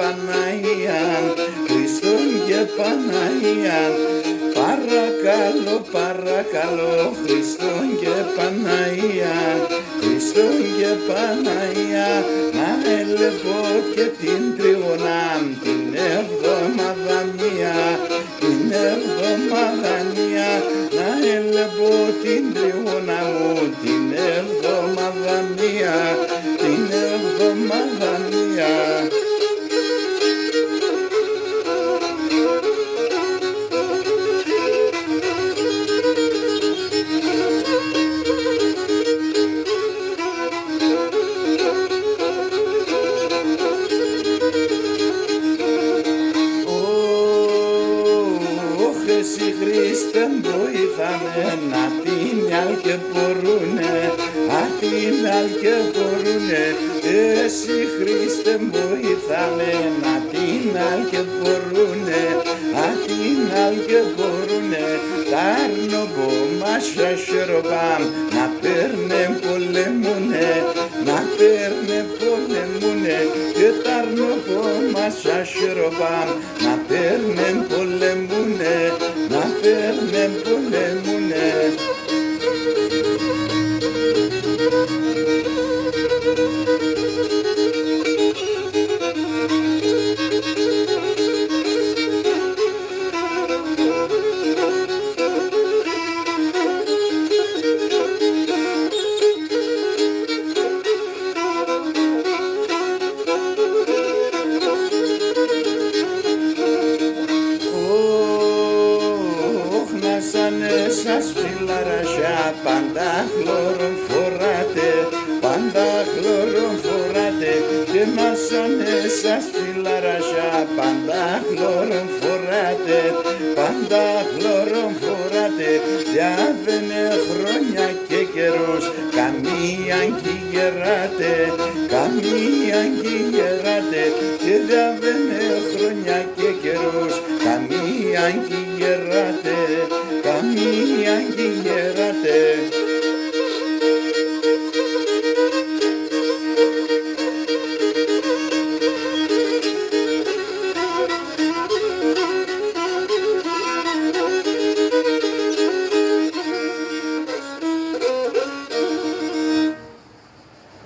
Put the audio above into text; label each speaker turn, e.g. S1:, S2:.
S1: Παναγία, Χριστόν και Παναγία, παρακαλώ, παρακαλώ, Χριστόν και Παναγία, Χριστόν και Παναγία, να ελεγώ και την τριγωνά, την εβδομάδα μία, την εβδομάδα μία, να ελεγώ την τριγωνά μου, την εβδομάδα μία, την εβδομάδα μία. Εσύ Χριστέ βοηθάμε, να την άλλη και μπορούνε, απ' την άλλη και μπορούνε. Εσύ Χριστέ βοηθάμε, να την άλλη και μπορούνε, απ' την άλλη και μπορούνε. Τα αρνοβό μας σασεροβάμ, να παίρνε πολεμούνε, να παίρνε πολεμούνε. Και τα αρνοβό μας σασεροβάμ, να παίρνε πολεμούνε, να παίρνε πολεμούνε. Σας φιλαραζιά πάντα χλωρόν φοράτε, πάντα χλωρόν φοράτε. Και μας σαν εσάς φιλαραζιά πάντα χλωρόν φοράτε, πάντα χλωρόν φοράτε. Για βενε χρόνια και καιρός, καμία κι γεράτε, καμία κι γεράτε. Και για βενε χρόνια και καιρός, καμία κι γεράτε, καμία κι γεράτε.